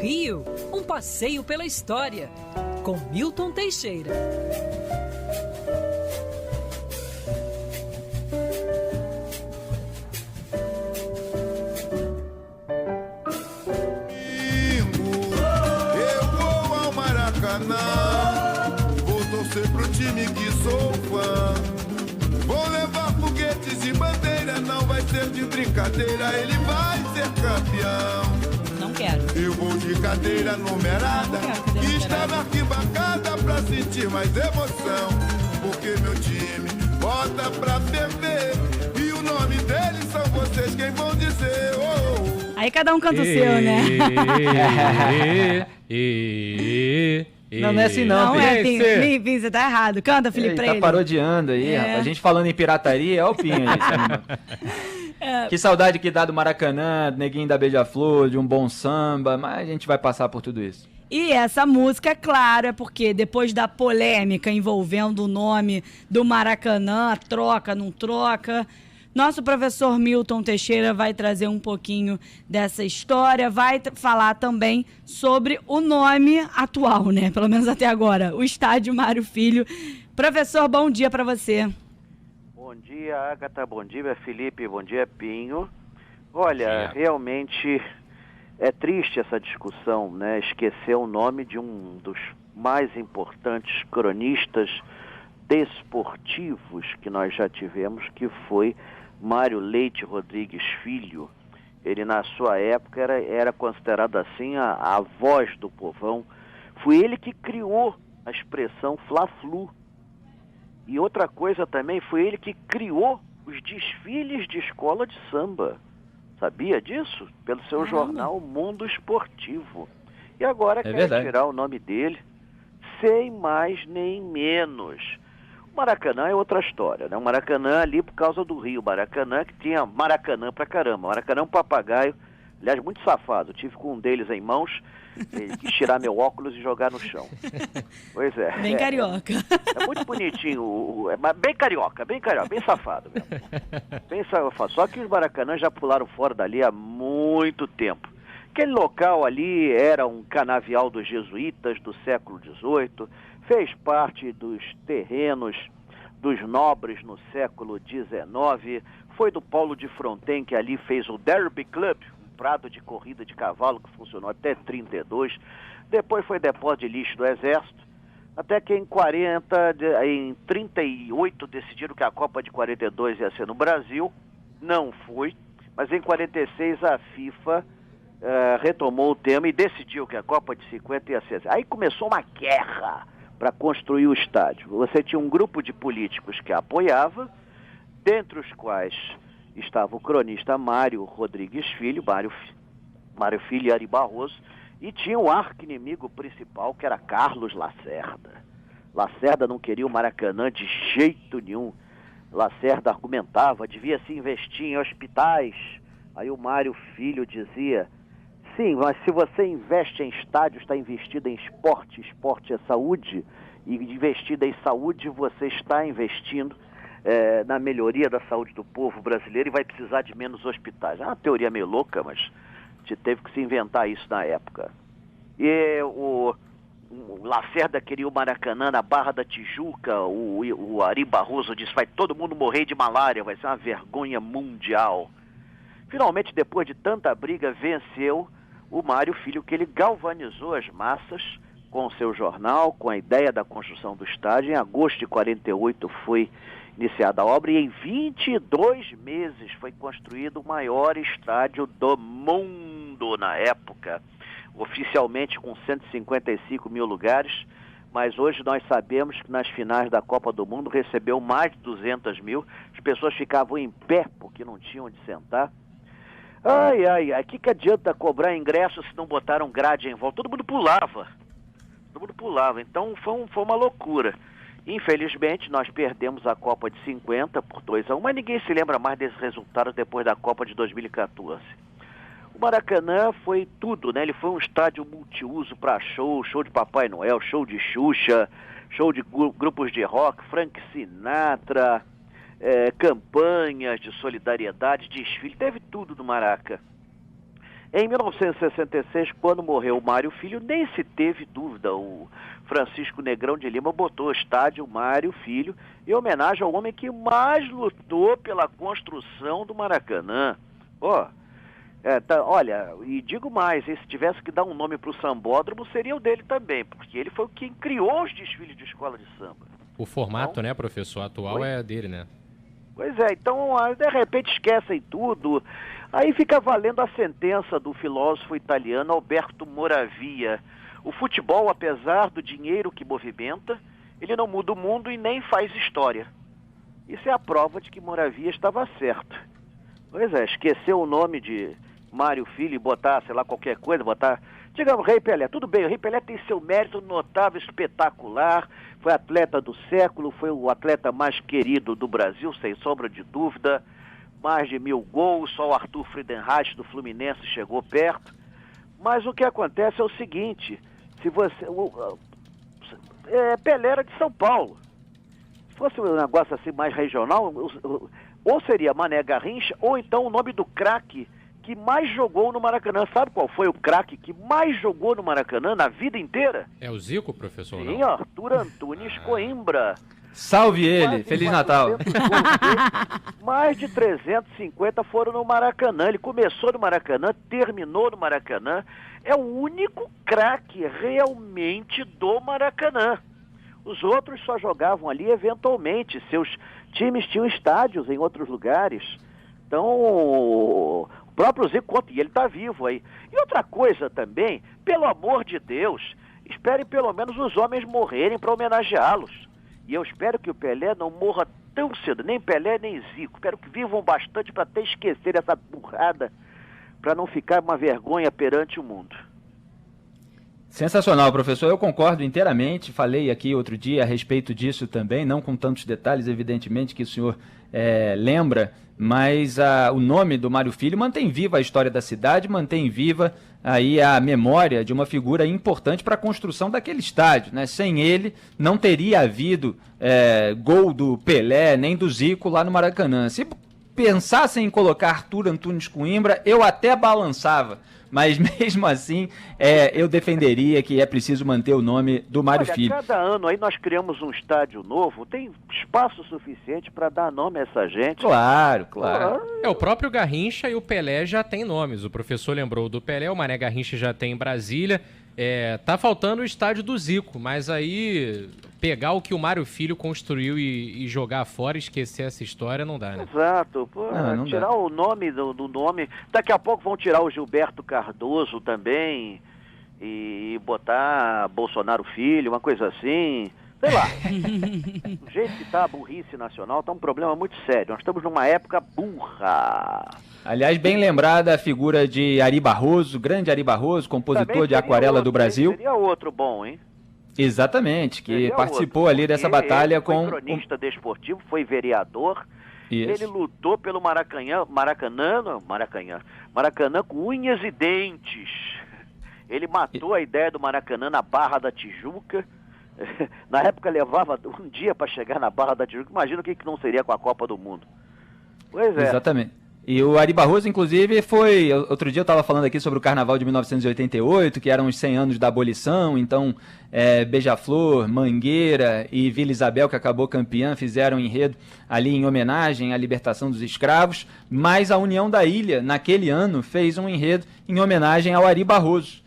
Rio, um passeio pela história, com Milton Teixeira. Eu vou ao Maracanã, vou torcer pro time que sou fã. Vou levar foguetes e bandeira, não vai ser de brincadeira, ele vai ser campeão. Não quero. Eu vou de cadeira numerada e estar na arquibancada pra sentir mais emoção. Porque meu time bota pra ferver e o nome deles são vocês quem vão dizer. Oh, oh. Aí cada um canta o seu, né? Não é assim não, Não é, Pinho, você tá errado. Canta, Felipe, pra tá ele. parodiando aí, rapaz. A gente falando em pirataria, é o Pinho aí. Que saudade que dá do Maracanã, do Neguinho da Beija-Flor, de um bom samba, mas a gente vai passar por tudo isso. E essa música, claro, é porque depois da polêmica envolvendo o nome do Maracanã, troca, não troca, nosso professor Milton Teixeira vai trazer um pouquinho dessa história, vai falar também sobre o nome atual, né? Pelo menos até agora, o Estádio Mário Filho. Professor, bom dia para você. Bom dia, Agatha, bom dia, Felipe, bom dia, Pinho. Olha, realmente é triste essa discussão, né? Esquecer o nome de um dos mais importantes cronistas desportivos que nós já tivemos, que foi Mário Leite Rodrigues Filho. Ele, na sua época, era considerado assim a voz do povão. Foi ele que criou a expressão Fla-Flu. E outra coisa também, foi ele que criou os desfiles de escola de samba. Sabia disso? Pelo seu jornal Mundo Esportivo. E agora quer tirar o nome dele, sem mais nem menos. O Maracanã é outra história, né? O Maracanã ali por causa do Rio. Maracanã que tinha Maracanã pra caramba. Maracanã é um papagaio, aliás, muito safado. Eu tive com um deles em mãos, quis tirar meu óculos e jogar no chão. Pois é. Bem carioca. É muito bonitinho, bem carioca, bem safado mesmo. Bem safado. Só que os Maracanã já pularam fora dali há muito tempo. Aquele local ali era um canavial dos jesuítas do século XVIII, fez parte dos terrenos dos nobres no século XIX, foi do Paulo de Fronten que ali fez o Derby Club, prado de corrida de cavalo que funcionou até 32, depois foi depósito de lixo do Exército, até que em 38 decidiram que a Copa de 42 ia ser no Brasil, não foi, mas em 46 a FIFA retomou o tema e decidiu que a Copa de 50 ia ser. Aí começou uma guerra para construir o estádio. Você tinha um grupo de políticos que apoiava, dentre os quais estava o cronista Mário Rodrigues Filho, Mário Filho e Ari Barroso, e tinha o arqui-inimigo principal, que era Carlos Lacerda. Lacerda não queria o Maracanã de jeito nenhum. Lacerda argumentava, devia se investir em hospitais. Aí o Mário Filho dizia, sim, mas se você investe em estádio, está investido em esporte, esporte é saúde, e investido em saúde, você está investindo na melhoria da saúde do povo brasileiro e vai precisar de menos hospitais. É uma teoria meio louca, mas teve que se inventar isso na época. E o Lacerda queria o Maracanã na Barra da Tijuca, o Ari Barroso disse, vai todo mundo morrer de malária, vai ser uma vergonha mundial. Finalmente, depois de tanta briga, venceu o Mário Filho, que ele galvanizou as massas com o seu jornal, com a ideia da construção do estádio. Em agosto de 48 foi iniciada a obra e em 22 meses foi construído o maior estádio do mundo na época, oficialmente com 155 mil lugares, mas hoje nós sabemos que nas finais da Copa do Mundo recebeu mais de 200 mil, as pessoas ficavam em pé porque não tinham onde sentar. Ai, que adianta cobrar ingresso se não botaram grade em volta? Todo mundo pulava, então foi uma loucura. Infelizmente, nós perdemos a Copa de 50 por 2-1, mas ninguém se lembra mais desse resultado depois da Copa de 2014. O Maracanã foi tudo, né? Ele foi um estádio multiuso para show de Papai Noel, show de Xuxa, show de grupos de rock, Frank Sinatra, campanhas de solidariedade, desfile, teve tudo no Maraca. Em 1966, quando morreu o Mário Filho, nem se teve dúvida. O Francisco Negrão de Lima botou o estádio Mário Filho em homenagem ao homem que mais lutou pela construção do Maracanã. Olha, e digo mais, se tivesse que dar um nome para o sambódromo, seria o dele também, porque ele foi quem criou os desfiles de escola de samba. O formato, né, professor, atual é dele, né? Pois é, então, de repente esquecem tudo. Aí fica valendo a sentença do filósofo italiano Alberto Moravia. O futebol, apesar do dinheiro que movimenta, ele não muda o mundo e nem faz história. Isso é a prova de que Moravia estava certo. Pois é, esqueceu o nome de Mário Filho e botar, sei lá, qualquer coisa, digamos, Rei Pelé. Tudo bem, o Rei Pelé tem seu mérito notável, espetacular, foi atleta do século, foi o atleta mais querido do Brasil, sem sombra de dúvida, mais de 1000 gols, só o Arthur Friedenreich do Fluminense chegou perto. Mas o que acontece é o seguinte, se você... Pelé era de São Paulo. Se fosse um negócio assim mais regional, ou seria Mané Garrincha, ou então o nome do craque que mais jogou no Maracanã. Sabe qual foi o craque que mais jogou no Maracanã na vida inteira? É o Zico, professor? Sim, Arthur Antunes Coimbra. Salve ele! Feliz Natal! Mais de 350 foram no Maracanã. Ele começou no Maracanã, terminou no Maracanã. É o único craque realmente do Maracanã. Os outros só jogavam ali eventualmente. Seus times tinham estádios em outros lugares. Então, o próprio Zico conta, e ele está vivo aí. E outra coisa também, pelo amor de Deus, esperem pelo menos os homens morrerem para homenageá-los. E eu espero que o Pelé não morra tão cedo, nem Pelé nem Zico. Espero que vivam bastante para até esquecer essa burrada, para não ficar uma vergonha perante o mundo. Sensacional, professor. Eu concordo inteiramente. Falei aqui outro dia a respeito disso também, não com tantos detalhes, evidentemente, que o senhor lembra, mas o nome do Mário Filho mantém viva a história da cidade, mantém viva aí a memória de uma figura importante para a construção daquele estádio, né? Sem ele, não teria havido gol do Pelé, nem do Zico lá no Maracanã. Se pensassem em colocar Arthur Antunes Coimbra, eu até balançava, mas mesmo assim eu defenderia que é preciso manter o nome do Mário Filho. Cada ano aí nós criamos um estádio novo, tem espaço suficiente para dar nome a essa gente. Claro. O próprio Garrincha e o Pelé já tem nomes. O professor lembrou do Pelé, o Mané Garrincha já tem em Brasília. Tá faltando o estádio do Zico, mas aí pegar o que o Mário Filho construiu e jogar fora e esquecer essa história não dá, né? Exato. Não tirar dá. O nome do nome. Daqui a pouco vão tirar o Gilberto Cardoso também e botar Bolsonaro Filho, uma coisa assim. Sei lá. Do jeito que tá a burrice nacional, tá um problema muito sério. Nós estamos numa época burra. Aliás, bem lembrada a figura de Ari Barroso, grande Ari Barroso, compositor de aquarela do Brasil. Seria outro bom, hein? Exatamente, que seria participou outro, ali dessa batalha com... Foi cronista desportivo, foi vereador. Isso. Ele lutou pelo Maracanã com unhas e dentes. Ele matou a ideia do Maracanã na Barra da Tijuca. Na época levava um dia para chegar na Barra da Tijuca. Imagina o que não seria com a Copa do Mundo. Pois é. Exatamente. E o Ari Barroso, inclusive, outro dia eu estava falando aqui sobre o Carnaval de 1988, que eram os 100 anos da abolição, então Beija-Flor, Mangueira e Vila Isabel, que acabou campeã, fizeram enredo ali em homenagem à libertação dos escravos, mas a União da Ilha, naquele ano, fez um enredo em homenagem ao Ari Barroso.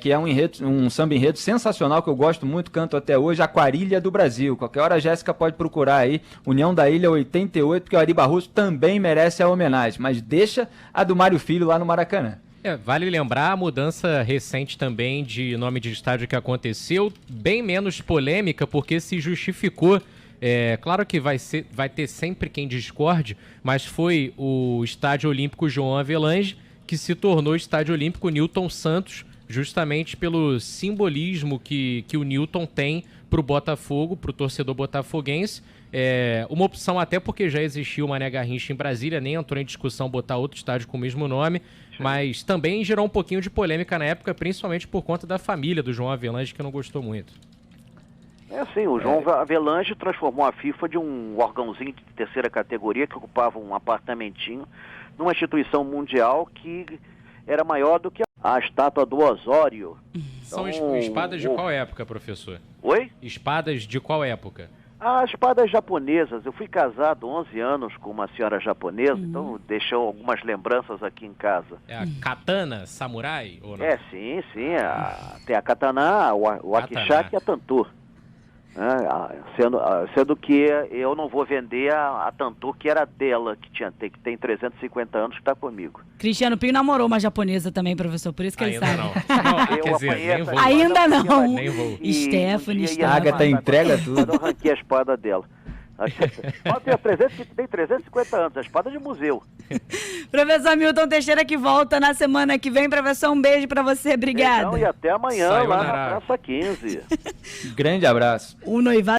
Que é um samba enredo sensacional que eu gosto muito, canto até hoje, Aquarilha do Brasil. Qualquer hora a Jéssica pode procurar aí, União da Ilha 88, porque o Ari Barroso também merece a homenagem, mas deixa a do Mário Filho lá no Maracanã. Vale lembrar a mudança recente também de nome de estádio que aconteceu, bem menos polêmica, porque se justificou. Claro que vai ter sempre quem discorde, mas foi o Estádio Olímpico João Avelange que se tornou Estádio Olímpico Newton Santos, justamente pelo simbolismo que o Newton tem para o Botafogo, para o torcedor botafoguense. Uma opção até porque já existiu o Mané Garrincha em Brasília, nem entrou em discussão botar outro estádio com o mesmo nome, mas também gerou um pouquinho de polêmica na época, principalmente por conta da família do João Avelange, que não gostou muito. O João Avelange transformou a FIFA de um órgãozinho de terceira categoria que ocupava um apartamentinho numa instituição mundial que era maior do que a estátua do Osório. São Então, espadas de qual época, professor? Oi? Espadas de qual época? As espadas japonesas. Eu fui casado 11 anos com uma senhora japonesa, então deixou algumas lembranças aqui em casa. É a katana samurai? Ou não? Sim. Tem a katana, o akishaki e a tanto. Sendo que eu não vou vender a tanto que era dela, que tem 350 anos, que está comigo. Cristiano Pio namorou uma japonesa também, professor, por isso que ele Ainda sabe. não. Quer dizer, nem vou. Ainda não. Nem vou. Stephanie, A Agatha entrega tudo. Eu arranquei a espada dela. A espada tem 350 anos, a espada de museu. Professor Milton Teixeira que volta na semana que vem. Professor, um beijo pra você. Obrigada. Então, e até amanhã, lá Sayonara. na Praça 15. Grande abraço. O noivado